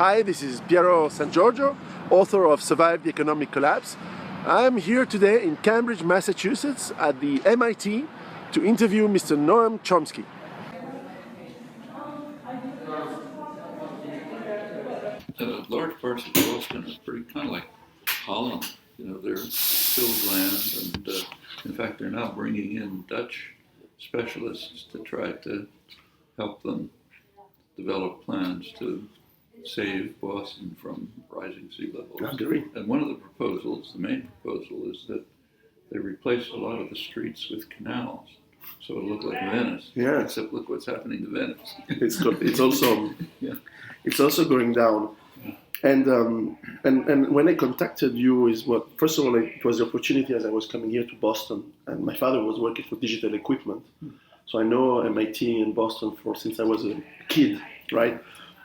Hi, this is Piero Giorgio, author of Survive the Economic Collapse. I'm here today in Cambridge, Massachusetts at the MIT to interview Mr. Noam Chomsky. Large parts of Boston are pretty kind of like Holland. They're tilled land, and in fact, they're now bringing in Dutch specialists to try to help them develop plans to save Boston from rising sea levels. I agree. And one of the proposals, the main proposal, is that they replace a lot of the streets with canals, so it'll look like Venice. Yeah. Except look what's happening to Venice. It's also Yeah. It's also going down. And when I contacted you, first of all, it was the opportunity as I was coming here to Boston, and my father was working for digital equipment, so I know MIT and Boston since I was a kid, right?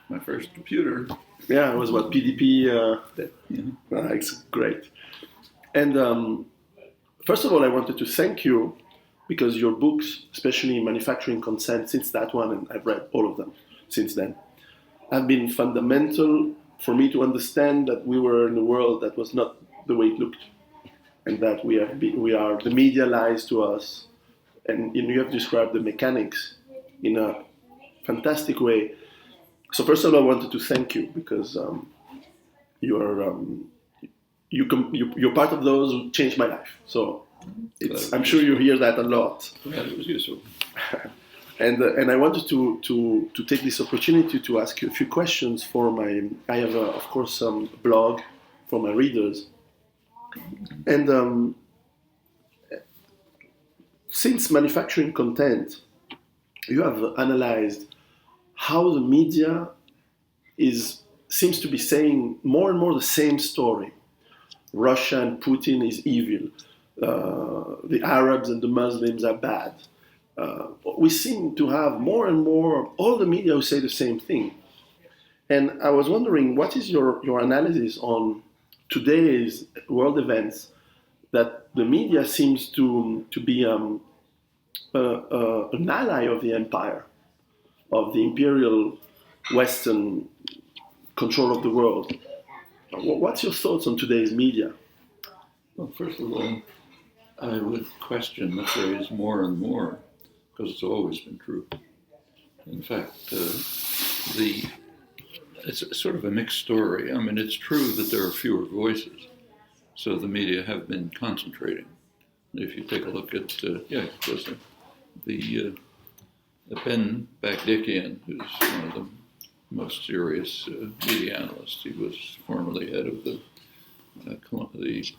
My first computer. Yeah, it was PDP. Yeah. It's great. And first of all, I wanted to thank you because your books, especially Manufacturing Consent, since that one, and I've read all of them since then, have been fundamental for me to understand that we were in a world that was not the way it looked, and that the media lies to us, and you have described the mechanics in a fantastic way. So first of all, I wanted to thank you because you're part of those who changed my life. So I'm sure you hear that a lot. Yeah, it was useful. And I wanted to take this opportunity to ask you a few questions I have of course a blog for my readers. And since Manufacturing Content, you have analyzed how the media seems to be saying more and more the same story. Russia and Putin is evil. The Arabs and the Muslims are bad. We seem to have more and more, all the media who say the same thing. And I was wondering, what is your analysis on today's world events that the media seems to be an ally of the empire, of the imperial Western control of the world? What's your thoughts on today's media? Well, first of all, I would question the phrase more and more, because it's always been true. In fact, it's sort of a mixed story. I mean, it's true that there are fewer voices, so the media have been concentrating. If you take a look at, Ben Bagdikian, who's one of the most serious media analysts. He was formerly head of the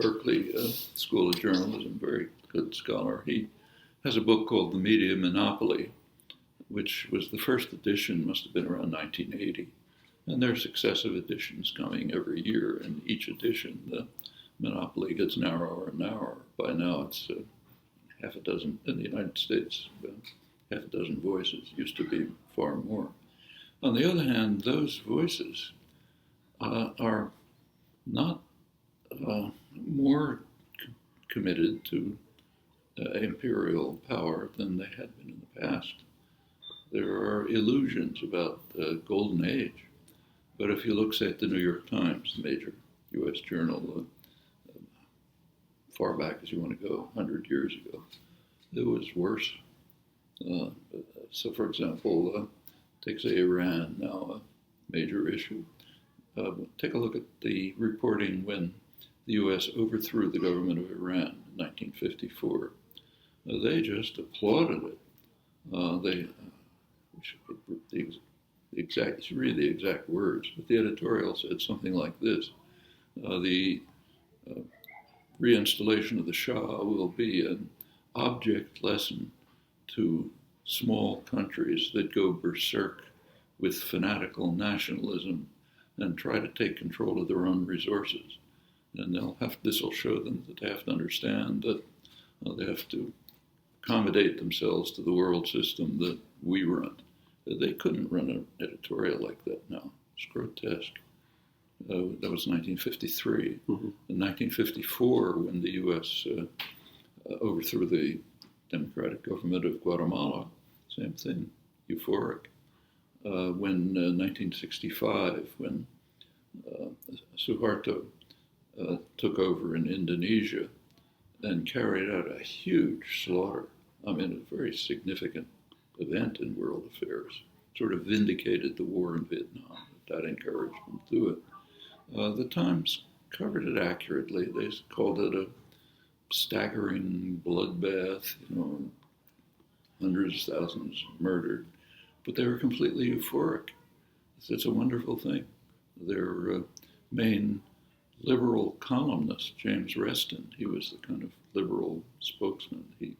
Berkeley School of Journalism, very good scholar. He has a book called The Media Monopoly, which was the first edition, must have been around 1980. And there are successive editions coming every year. In each edition, the monopoly gets narrower and narrower. By now, it's half a dozen in the United States, half a dozen voices. Used to be far more. On the other hand, those voices are not more committed to imperial power than they had been in the past. There are illusions about the golden age, but if you look, say, at the New York Times, the major U.S. journal, far back as you want to go, 100 years ago, it was worse. So, for example, take, say, Iran, now a major issue. Take a look at the reporting when the U.S. overthrew the government of Iran in 1954. They just applauded it. It's read the exact words, but the editorial said something like this: the reinstallation of the Shah will be an object lesson to small countries that go berserk with fanatical nationalism and try to take control of their own resources. And this will show them that they have to understand that they have to accommodate themselves to the world system that we run. They couldn't run an editorial like that now. It's grotesque. That was 1953. Mm-hmm. In 1954, when the U.S. Overthrew the democratic government of Guatemala, same thing, euphoric. When 1965, when Suharto took over in Indonesia and carried out a huge slaughter. I mean, a very significant event in world affairs. Sort of vindicated the war in Vietnam. That encouraged them to do it. The Times covered it accurately. They called it a staggering bloodbath, hundreds of thousands murdered. But they were completely euphoric. It's a wonderful thing. Their main liberal columnist, James Reston, he was the kind of liberal spokesman. He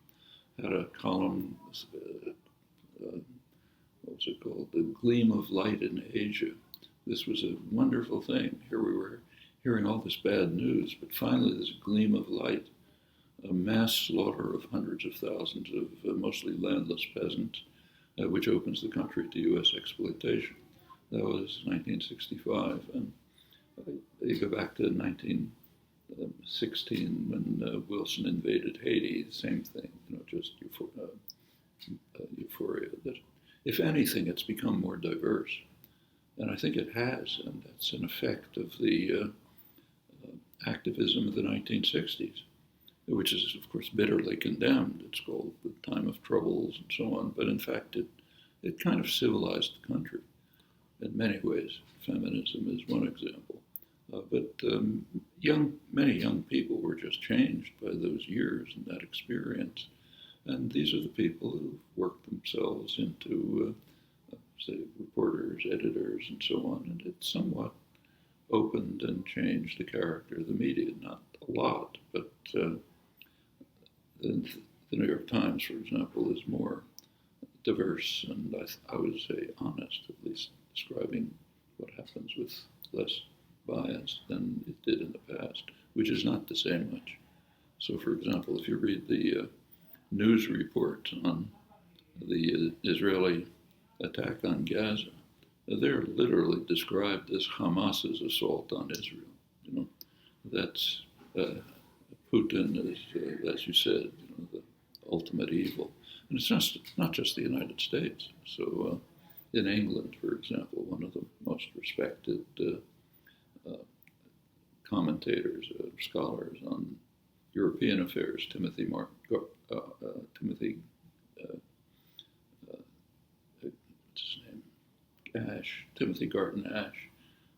had a column, what was it called? The Gleam of Light in Asia. This was a wonderful thing. Here we were hearing all this bad news, but finally this gleam of light, a mass slaughter of hundreds of thousands of mostly landless peasants, which opens the country to U.S. exploitation. That was 1965. And you go back to 1916 when Wilson invaded Haiti, same thing, just euphoria. That, if anything, it's become more diverse. And I think it has, and that's an effect of the activism of the 1960s, which is, of course, bitterly condemned. It's called the time of troubles and so on. But in fact, it kind of civilized the country in many ways. Feminism is one example. But many young people were just changed by those years and that experience. And these are the people who worked themselves into, say, reporters, editors, and so on. And it somewhat opened and changed the character of the media. Not a lot, but the New York Times, for example, is more diverse and I would say honest, at least describing what happens with less bias than it did in the past, which is not to say much. So, for example, if you read the news report on the Israeli attack on Gaza, they're literally described as Hamas's assault on Israel. That's Putin is, as you said, the ultimate evil. And it's not just the United States. So in England, for example, one of the most respected commentators, scholars on European affairs, Timothy Garton Ash,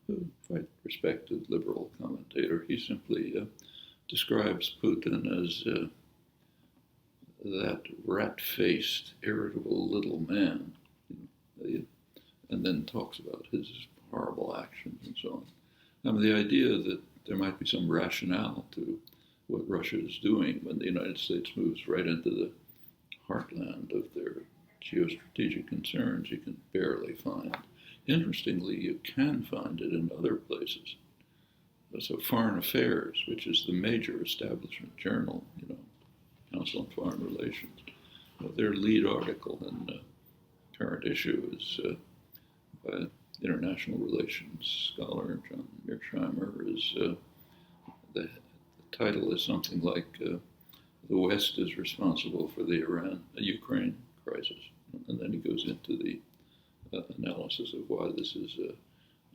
who quite respected liberal commentator, he simply describes Putin as that rat-faced, irritable little man, and then talks about his horrible actions and so on. I mean, the idea that there might be some rationale to what Russia is doing when the United States moves right into the heartland of their geostrategic concerns, you can barely find. Interestingly, you can find it in other places. So Foreign Affairs, which is the major establishment journal, Council on Foreign Relations, their lead article in the current issue is by international relations scholar John Mearsheimer. The title is something like "The West is responsible for the Ukraine crisis," and then he goes into the analysis of why this is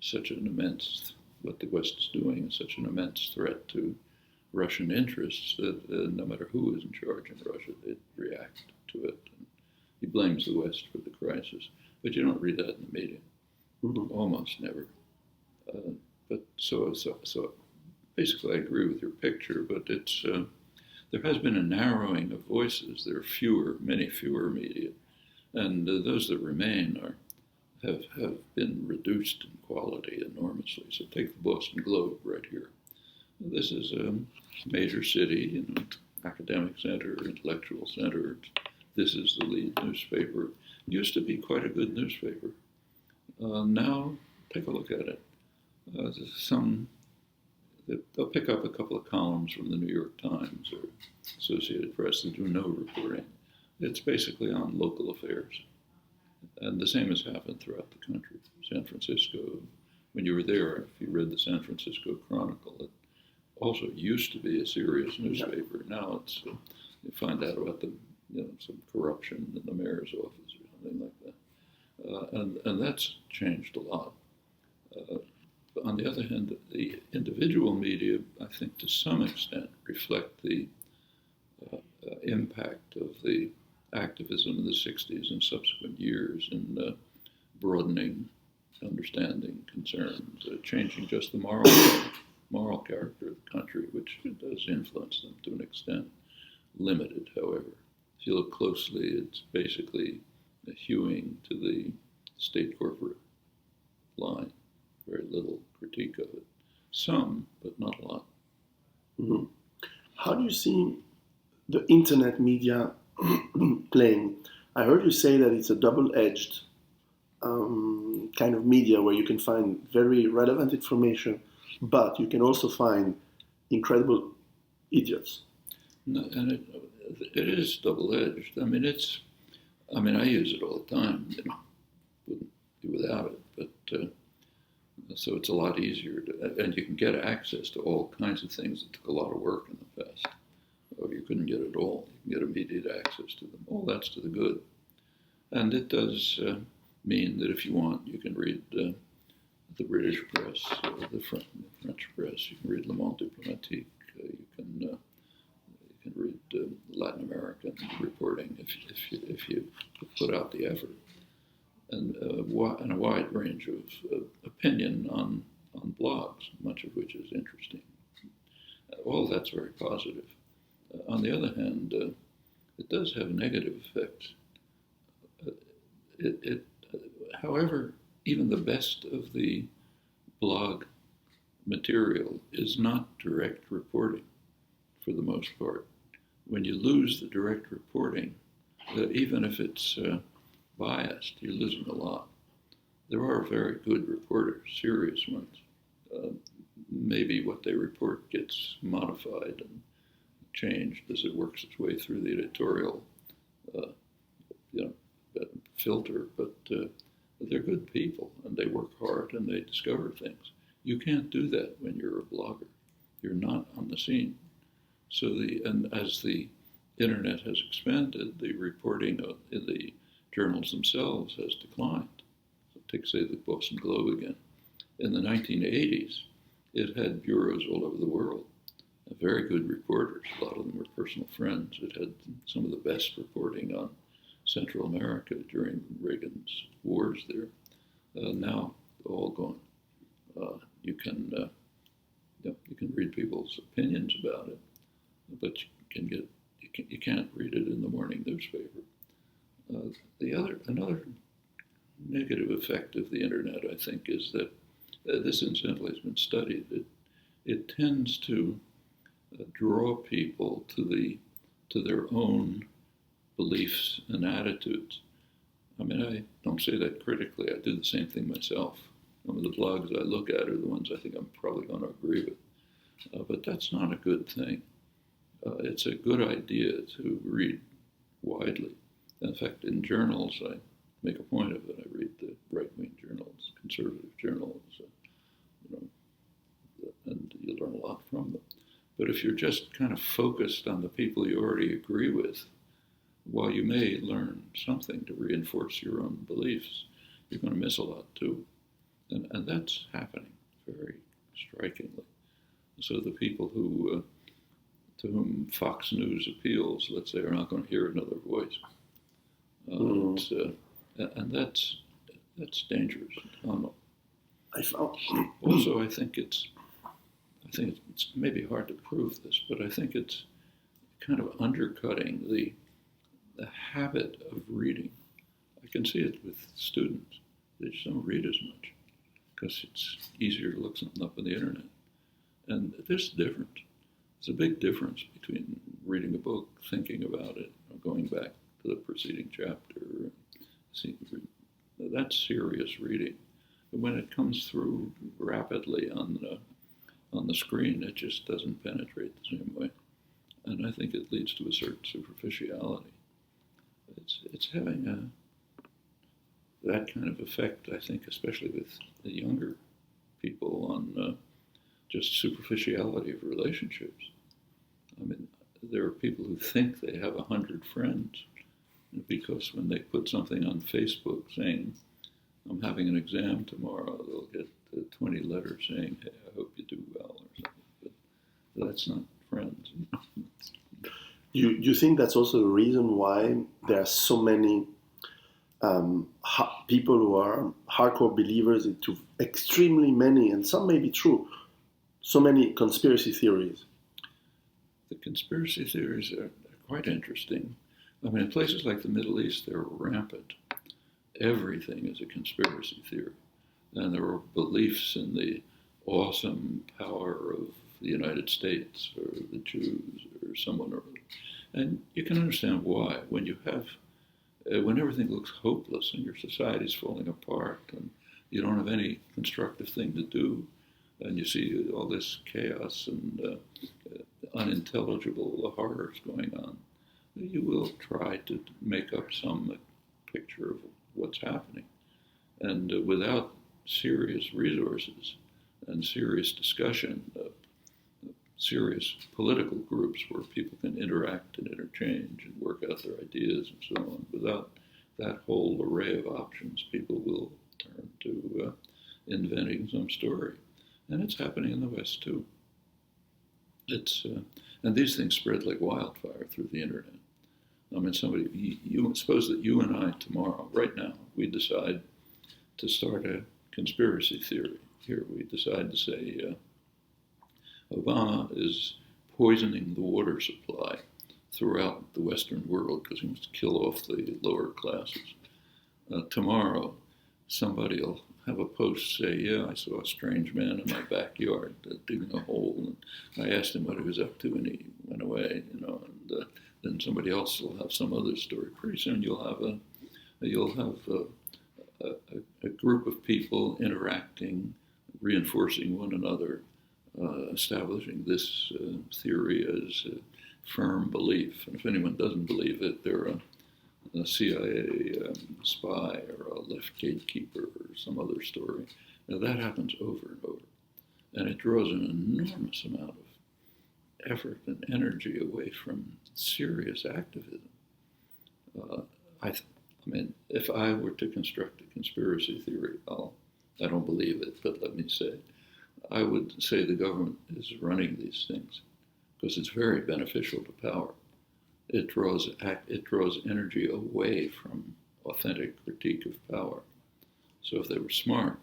such an immense, what the West is doing is such an immense threat to Russian interests that no matter who is in charge in Russia, they react to it. And he blames the West for the crisis, but you don't read that in the media, almost never. But so basically, I agree with your picture, but it's there has been a narrowing of voices. There are many fewer media, and those that remain have been reduced in quality enormously. So take the Boston Globe right here. This is a major city, academic center, intellectual center. This is the lead newspaper. It used to be quite a good newspaper. Now, take a look at it. They'll pick up a couple of columns from the New York Times or Associated Press that do no reporting. It's basically on local affairs. And the same has happened throughout the country. San Francisco, when you were there, if you read the San Francisco Chronicle, it also used to be a serious newspaper. Now it's you find out about some corruption in the mayor's office or something like that, and that's changed a lot. On on the other hand, the individual media, I think, to some extent, reflect the impact of the activism in the 60s and subsequent years in broadening understanding concerns, changing just the moral character of the country, which does influence them to an extent, limited, however. If you look closely, it's basically hewing to the state corporate line. Very little critique of it. Some, but not a lot. Mm-hmm. How do you see the internet media playing? I heard you say that it's a double-edged kind of media where you can find very relevant information, but you can also find incredible idiots. No, and it is double-edged. I mean, I use it all the time. Wouldn't do without it, but so it's a lot easier and you can get access to all kinds of things that took a lot of work in the past. Or you couldn't get it all. You can get immediate access to them. All that's to the good. And it does mean that if you want, you can read the British press, the French press. You can read Le Monde Diplomatique. You can read Latin American reporting if you put out the effort, and a wide range of opinion on blogs, much of which is interesting. All that's very positive. On the other hand, it does have negative effects. However, even the best of the blog material is not direct reporting for the most part. When you lose the direct reporting, even if it's biased, you're losing a lot. There are very good reporters, serious ones. Maybe what they report gets modified and changed as it works its way through the editorial filter, but they're good people and they work hard and they discover things. You can't do that when you're a blogger. You're not on the scene. So and as the internet has expanded, the reporting in the journals themselves has declined. So take, say, the Boston Globe again. In the 1980s, it had bureaus all over the world, very good reporters. A lot of them were personal friends. It had some of the best reporting on Central America during Reagan's wars there. Now, all gone. You can read people's opinions about it, but you can't read it in the morning newspaper. Another negative effect of the internet, I think, is that this incidentally has been studied. It tends to draw people to their own beliefs and attitudes. I mean, I don't say that critically. I do the same thing myself. Some of the blogs I look at are the ones I think I'm probably going to agree with. But that's not a good thing. It's a good idea to read widely. In fact, in journals, I make a point of it. I read the right-wing journals, conservative journals, and you learn a lot from them. But if you're just kind of focused on the people you already agree with, while you may learn something to reinforce your own beliefs, you're going to miss a lot too. And that's happening very strikingly. So the people to whom Fox News appeals, let's say, are not going to hear another voice. And that's dangerous. Also, I think it's maybe hard to prove this, but I think it's kind of undercutting the habit of reading. I can see it with students. They just don't read as much because it's easier to look something up on the internet. And there's a difference. There's a big difference between reading a book, thinking about it, or going back to the preceding chapter. That's serious reading. And when it comes through rapidly on the screen, it just doesn't penetrate the same way. And I think it leads to a certain superficiality. It's having that kind of effect, I think, especially with the younger people, on just superficiality of relationships. I mean, there are people who think they have 100 friends because when they put something on Facebook saying, I'm having an exam tomorrow, they'll get 20 letters saying, hey, I hope you do well, or something. But that's not friends. You think that's also the reason why there are so many people who are hardcore believers into extremely many, and some may be true, so many conspiracy theories? The conspiracy theories are quite interesting. I mean, in places like the Middle East, they're rampant. Everything is a conspiracy theory. And there are beliefs in the awesome power of the United States or the Jews or someone or other. And you can understand why. When you have, when everything looks hopeless and your society is falling apart and you don't have any constructive thing to do, and you see all this chaos and unintelligible horrors going on, you will try to make up some picture of what's happening. And without serious resources and serious discussion, serious political groups where people can interact and interchange and work out their ideas and so on, without that whole array of options, people will turn to inventing some story. And it's happening in the West too. It's and these things spread like wildfire through the internet. I mean, you suppose that you and I tomorrow, right now, we decide to start a conspiracy theory. Here we decide to say Obama is poisoning the water supply throughout the Western world because he wants to kill off the lower classes. Tomorrow, somebody will have a post say, yeah, I saw a strange man in my backyard digging a hole, and I asked him what he was up to, and he went away, and then somebody else will have some other story. Pretty soon you'll have a group of people interacting, reinforcing one another, establishing this theory as a firm belief. And if anyone doesn't believe it, they're a CIA spy or a left gatekeeper or some other story. Now that happens over and over. And it draws an enormous amount of effort and energy away from serious activism. I mean, if I were to construct a conspiracy theory, I don't believe it, but let me say, I would say the government is running these things because it's very beneficial to power. It draws energy away from authentic critique of power. So if they were smart,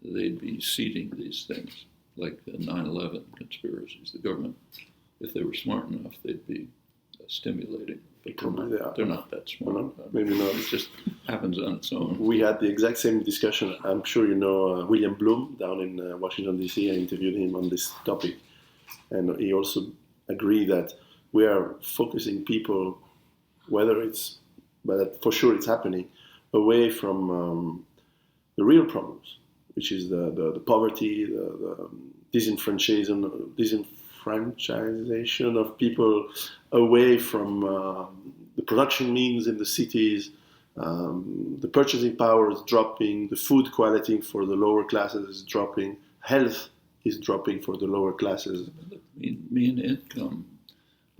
they'd be seeding these things, like the 9/11 conspiracies. The government, if they were smart enough, they'd be stimulating. But they're not that smart. No, maybe not. It just happens on its own. We had the exact same discussion. I'm sure you know William Bloom down in Washington, D.C. I interviewed him on this topic. And he also agreed that we are focusing people, but for sure it's happening, away from the real problems, which is the poverty, the disenfranchisation of people away from the production means in the cities. The purchasing power is dropping, the food quality for the lower classes is dropping, health is dropping for the lower classes. The mean income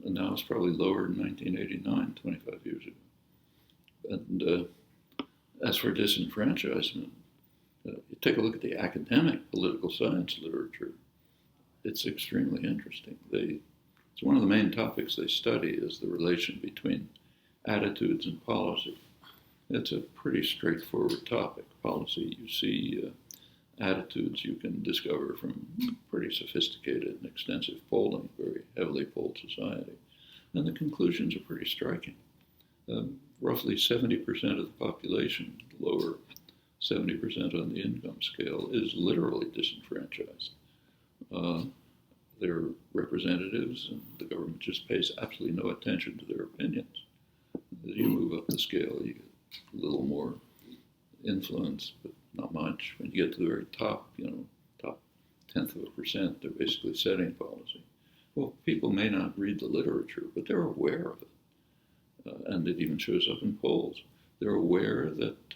now is probably lower than 1989, 25 years ago. And as for disenfranchisement, you take a look at the academic political science literature. It's extremely interesting. It's one of the main topics they study is the relation between attitudes and policy. It's a pretty straightforward topic. Policy, you see attitudes you can discover from pretty sophisticated and extensive polling, very heavily polled society. And the conclusions are pretty striking. Roughly 70% of the population, lower 70% on the income scale, is literally disenfranchised. They're representatives, and the government just pays absolutely no attention to their opinions. As you move up the scale, you get a little more influence, but not much. When you get to the very top, top 0.1%, they're basically setting policy. Well, people may not read the literature, but they're aware of it. And it even shows up in polls. They're aware that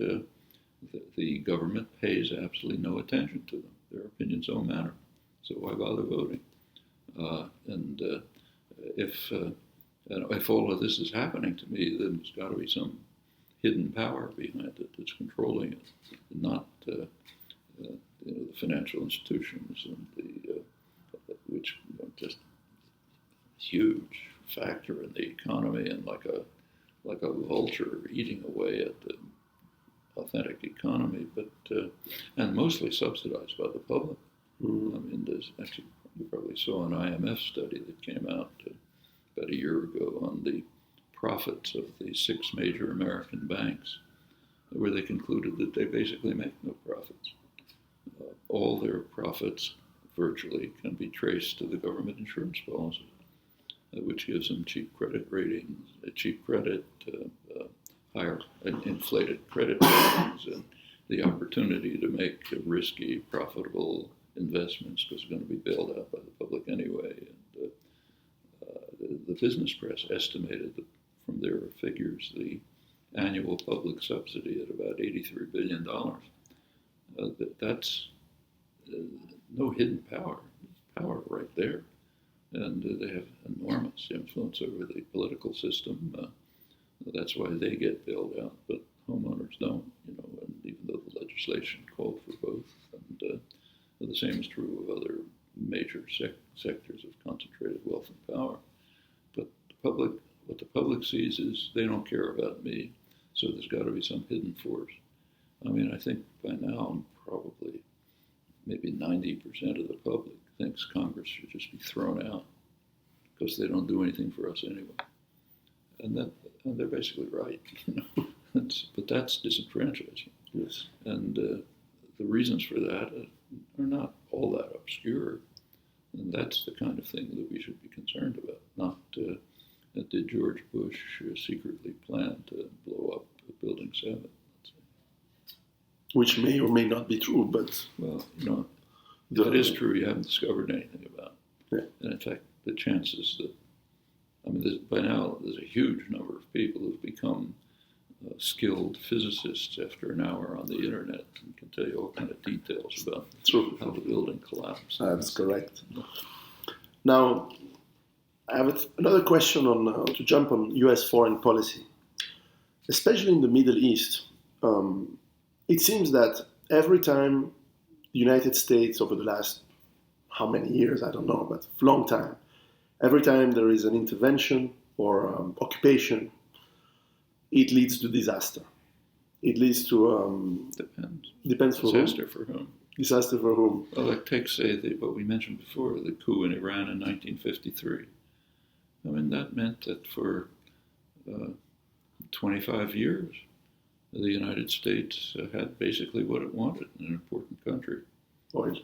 the government pays absolutely no attention to them. Their opinions don't matter. So why bother voting? If all of this is happening to me, then there's got to be some hidden power behind it that's controlling it, and not the financial institutions and which just huge factor in the economy and like a vulture eating away at the authentic economy, but and mostly subsidized by the public. I mean, there's actually, you probably saw an IMF study that came out about a year ago on the profits of the 6 major American banks, where they concluded that they basically make no profits. All their profits virtually can be traced to the government insurance policy, which gives them cheap credit ratings, cheap credit, higher inflated credit ratings, and the opportunity to make risky, profitable investments because they're going to be bailed out by the public anyway. And the business press estimated that from their figures the annual public subsidy at about $83 billion. That's no hidden power. There's power right there. And they have enormous influence over the political system. That's why they get bailed out, but homeowners don't, and even though the legislation called for both. And the same is true of other major sectors of concentrated wealth and power. But what the public sees is they don't care about me, so there's got to be some hidden force. I mean, I think by now probably maybe 90% of the public thinks Congress should just be thrown out because they don't do anything for us anyway. And they're basically right. But that's disenfranchisement. Yes. And the reasons for that are not all that obscure. And that's the kind of thing that we should be concerned about, not that did George Bush secretly plan to blow up Building 7. Which may or may not be true, but... Well, if it is true, you haven't discovered anything about it. Yeah. And in fact, the chances that, by now there's a huge number of people who've become skilled physicists after an hour on the internet and can tell you all kind of details about how the building collapsed. That's correct. Now, I have another question to jump on U.S. foreign policy. Especially in the Middle East, it seems that every time the United States over the last, how many years, I don't know, but a long time, every time there is an intervention or occupation, it leads to disaster. It leads to... Depends for whom. Disaster for whom? Disaster for whom? Well, like take, say, what we mentioned before, the coup in Iran in 1953. I mean, that meant that for 25 years, the United States had basically what it wanted in an important country. Oil.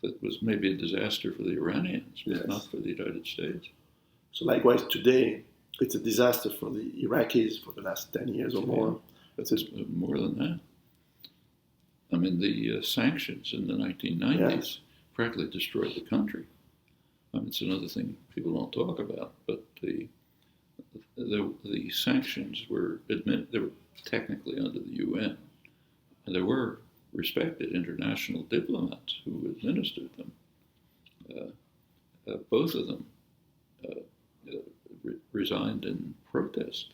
That was maybe a disaster for the Iranians, but Yes. not for the United States. So likewise today, it's a disaster for the Iraqis for the last 10 years or more. But it's more than that. I mean, the sanctions in the 1990s practically destroyed the country. I mean, it's another thing people don't talk about, but the sanctions were they were technically under the UN, and there were respected international diplomats who administered them. Both of them resigned in protest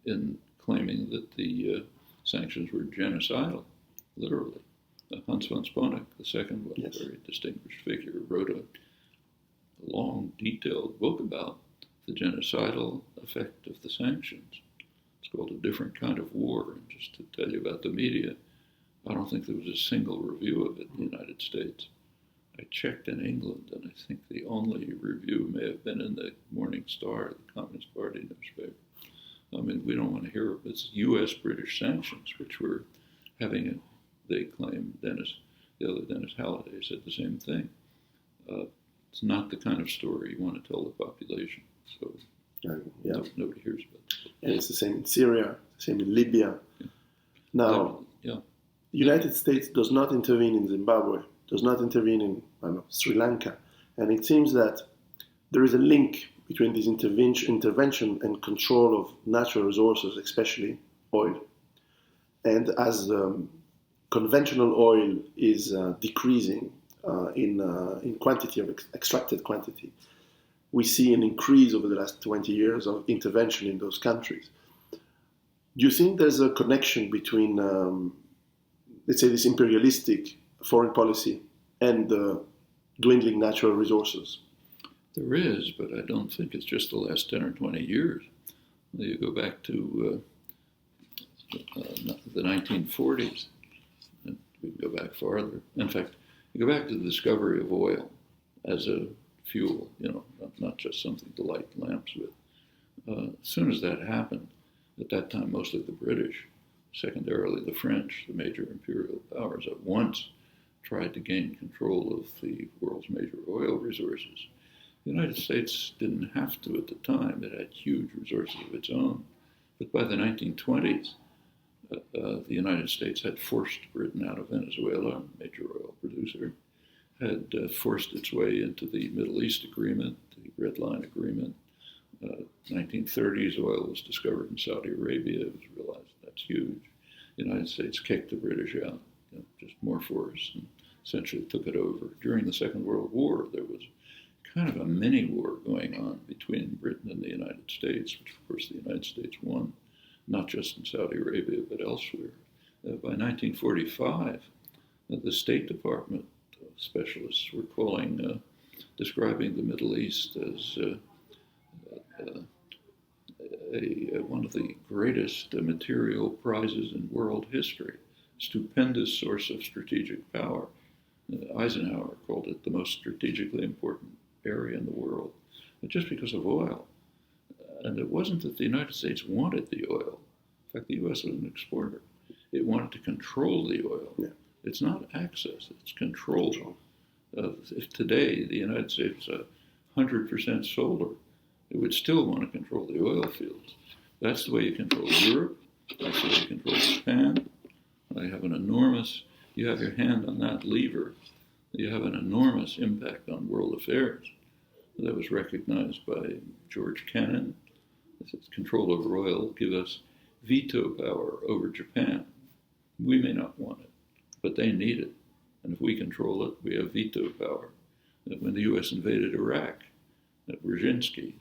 in claiming that the sanctions were genocidal, literally. Hans von Sponeck, the second one, a very distinguished figure, wrote a long, detailed book about the genocidal effect of the sanctions. It's called A Different Kind of War. And just to tell you about the media, I don't think there was a single review of it in the United States. I checked in England, and I think the only review may have been in the Morning Star, the Communist Party newspaper. I mean, we don't want to hear of it. It's U.S.-British sanctions, which were having, they claim, the other Dennis Halliday said the same thing. It's not the kind of story you want to tell the population. So nobody hears about it. And it's the same in Syria, the same in Libya. Yeah. Now, the United States does not intervene in Zimbabwe, does not intervene in Sri Lanka. And it seems that there is a link between this intervention and control of natural resources, especially oil. And as conventional oil is decreasing in quantity of extracted quantity, we see an increase over the last 20 years of intervention in those countries. Do you think there's a connection between, let's say, this imperialistic foreign policy and the dwindling natural resources? There is, but I don't think it's just the last 10 or 20 years. You go back to the 1940s, and we can go back farther. In fact, you go back to the discovery of oil as a fuel, not just something to light lamps with. As soon as that happened, at that time mostly the British, secondarily the French, the major imperial powers, at once tried to gain control of the world's major oil resources. The United States didn't have to at the time. It had huge resources of its own. But by the 1920s, the United States had forced Britain out of Venezuela, a major oil producer, had forced its way into the Middle East Agreement, the Red Line Agreement. 1930s, oil was discovered in Saudi Arabia. It was realized that's huge. The United States kicked the British out, just more force, and essentially took it over. During the Second World War, there was kind of a mini war going on between Britain and the United States, which of course the United States won, not just in Saudi Arabia, but elsewhere. By 1945, the State Department specialists were describing the Middle East as one of the greatest material prizes in world history, stupendous source of strategic power. Eisenhower called it the most strategically important area in the world, but just because of oil. And it wasn't that the United States wanted the oil. In fact, the U.S. was an exporter. It wanted to control the oil. Yeah. It's not access, it's control. If today the United States was 100% solar, it would still want to control the oil fields. That's the way you control Europe. That's the way you control Japan. You have your hand on that lever. You have an enormous impact on world affairs. That was recognized by George Kennan. Control over oil will give us veto power over Japan. We may not want it, but they need it. And if we control it, we have veto power. When the U.S. invaded Iraq, Brzezinski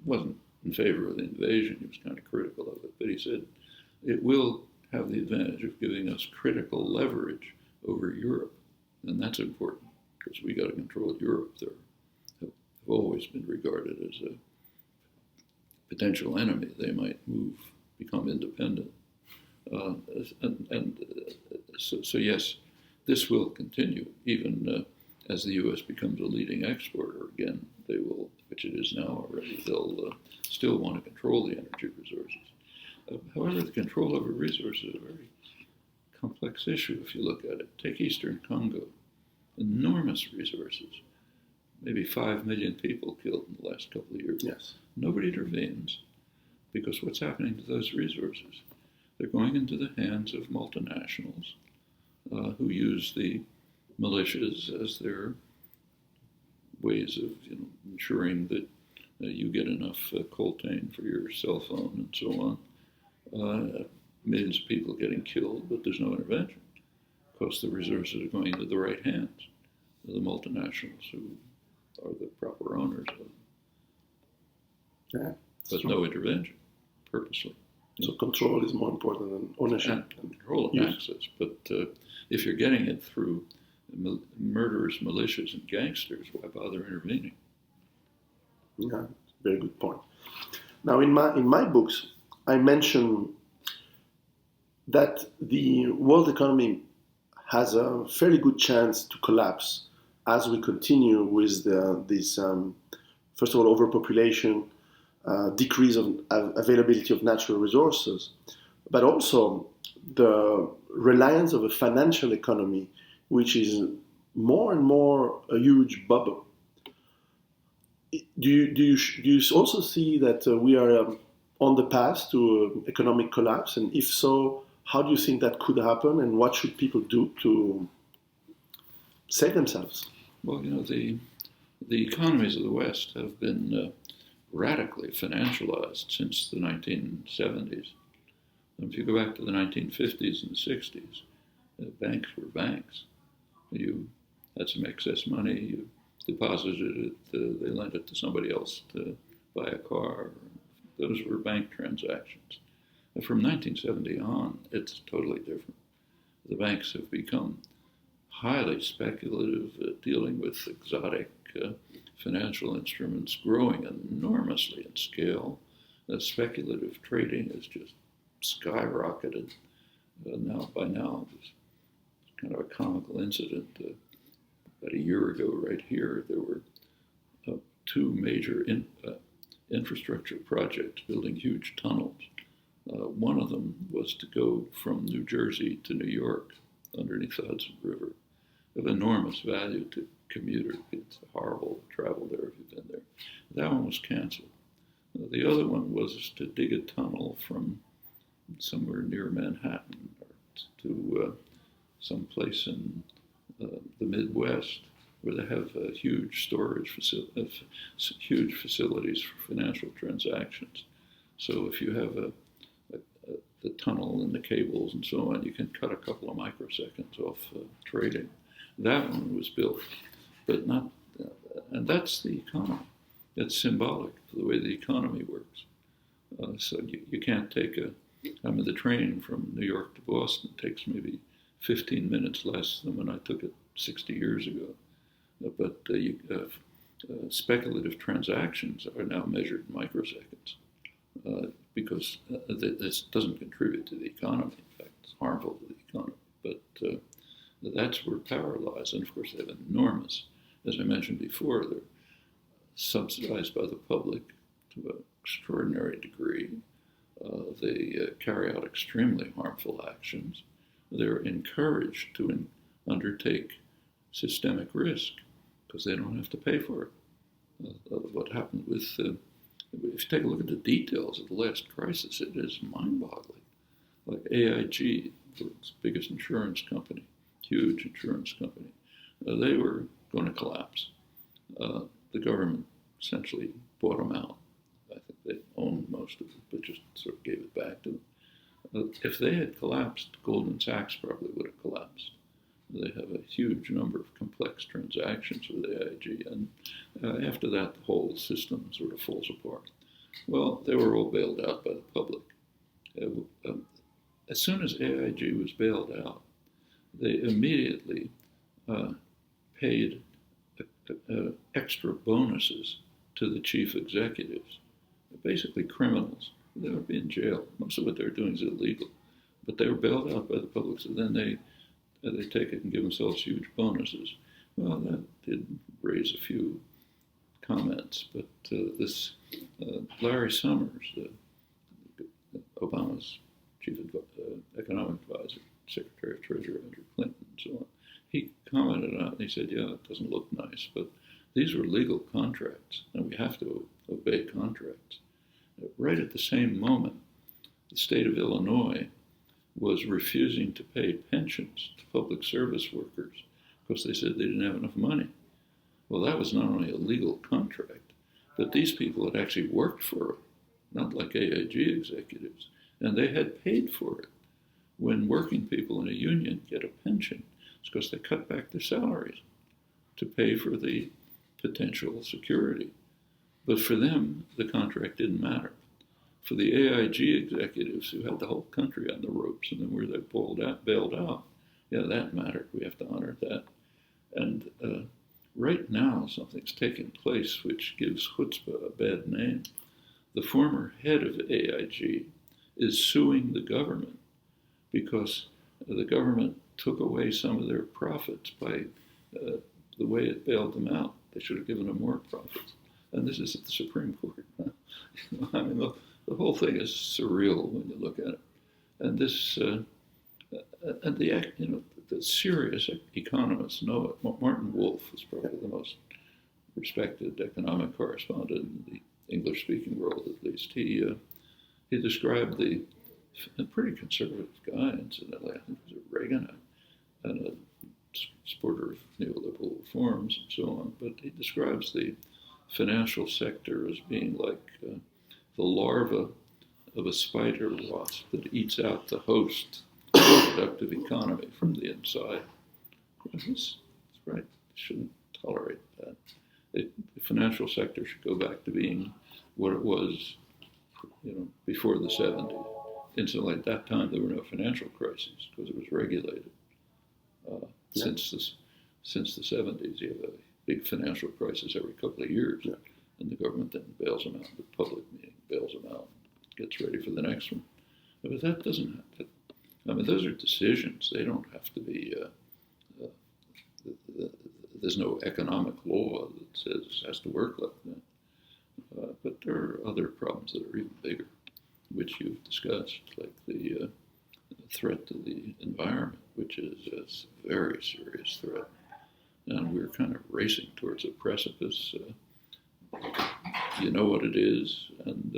wasn't in favor of the invasion. He was kind of critical of it, but he said it will have the advantage of giving us critical leverage over Europe. And that's important because we got to control Europe. They have always been regarded as a potential enemy. They might become independent. So yes, this will continue, even as the U.S. becomes a leading exporter again. They will, which it is now already, they'll still want to control the energy resources. However, the control over resources is a very complex issue if you look at it. Take Eastern Congo, enormous resources, maybe 5 million people killed in the last couple of years. Yes. Nobody intervenes because what's happening to those resources? They're going into the hands of multinationals who use the militias as their ways of ensuring that you get enough coltan for your cell phone and so on. Millions of people getting killed, but there's no intervention because the resources are going into the right hands of the multinationals who are the proper owners of them. Yeah, but true. No intervention, purposely. So control is more important than ownership. And control and access. But if you're getting it through murderous militias and gangsters, why bother intervening? Yeah, very good point. Now, in my books, I mention that the world economy has a fairly good chance to collapse as we continue with this, first of all, overpopulation, decrease of availability of natural resources, but also the reliance of a financial economy, which is more and more a huge bubble. Do you also see that we are on the path to economic collapse? And if so, how do you think that could happen? And what should people do to save themselves? Well, the economies of the West have been radically financialized since the 1970s. If you go back to the 1950s and 60s, banks were banks. You had some excess money, you deposited it, they lent it to somebody else to buy a car. Those were bank transactions. And from 1970 on, it's totally different. the banks have become highly speculative, dealing with exotic financial instruments, growing enormously in scale. Speculative trading has just skyrocketed. By now, there's kind of a comical incident. About a year ago, right here, there were two major infrastructure projects building huge tunnels. One of them was to go from New Jersey to New York underneath the Hudson River, of enormous value to commuters. It's horrible to travel there if you've been there. That one was canceled. The other one was to dig a tunnel from somewhere near Manhattan to some place in the Midwest where they have huge huge facilities for financial transactions. So if you have the tunnel and the cables and so on, you can cut a couple of microseconds off trading. That one was built, but not, and that's the economy. That's symbolic for the way the economy works. So you can't take the train from New York to Boston takes maybe 15 minutes less than when I took it 60 years ago. But speculative transactions are now measured in microseconds because this doesn't contribute to the economy. In fact, it's harmful to the economy. But that's where power lies. And of course, they have enormous, as I mentioned before, they're subsidized by the public to an extraordinary degree. They carry out extremely harmful actions. They're encouraged to undertake systemic risk because they don't have to pay for it. What happened with, if you take a look at the details of the last crisis, it is mind-boggling. Like AIG, the world's biggest insurance company, huge insurance company, they were going to collapse. The government essentially bought them out. I think they owned most of it, but just sort of gave it back to them. If they had collapsed, Goldman Sachs probably would have collapsed. They have a huge number of complex transactions with AIG, and after that, the whole system sort of falls apart. Well, they were all bailed out by the public. As soon as AIG was bailed out, they immediately paid extra bonuses to the chief executives. Basically criminals. They would be in jail. Most of what they're doing is illegal. But they were bailed out by the public, so then they take it and give themselves huge bonuses. Well, that did raise a few comments, but this Larry Summers, Obama's chief economic advisor, Secretary of Treasury under Clinton and so on, he commented on it and he said, yeah, it doesn't look nice, but these were legal contracts and we have to obey contracts. Right at the same moment, the state of Illinois was refusing to pay pensions to public service workers because they said they didn't have enough money. Well, that was not only a legal contract, but these people had actually worked for it, not like AIG executives, and they had paid for it. When working people in a union get a pension, it's because they cut back their salaries to pay for the potential security. But for them, the contract didn't matter. For the AIG executives who had the whole country on the ropes and then where they bailed out, yeah, that mattered. We have to honor that. And right now, something's taking place which gives chutzpah a bad name. The former head of AIG is suing the government because the government took away some of their profits by the way it bailed them out. They should have given them more profits. And this is at the Supreme Court. I mean, the whole thing is surreal when you look at it. And this, and the serious economists know it. Martin Wolf is probably the most respected economic correspondent in the English-speaking world, at least. He described a pretty conservative guy, incidentally. I think he was a Reaganite and a supporter of neoliberal reforms and so on. But he describes the financial sector as being like the larva of a spider wasp that eats out the host of the productive economy from the inside. That's right. Shouldn't tolerate that. The financial sector should go back to being what it was, before the 70s. Incidentally, at that time there were no financial crises because it was regulated. Yeah. Since the 70s. You have a big financial crisis every couple of years, Yeah. and the government then bails them out. The public meeting bails them out, gets ready for the next one. But that doesn't happen. I mean, those are decisions. They don't have to be. There's no economic law that says it has to work like that. But there are other problems that are even bigger, which you've discussed, like the threat to the environment, which is a very serious threat. And we're kind of racing towards a precipice. You know what it is, and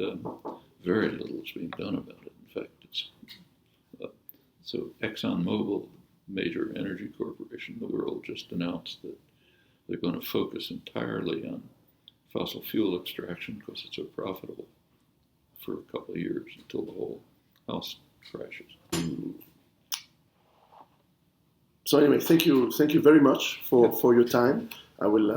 very little is being done about it. In fact, it's so ExxonMobil, major energy corporation in the world, just announced that they're going to focus entirely on fossil fuel extraction because it's so profitable for a couple of years until the whole house crashes. So anyway, thank you very much for your time. I will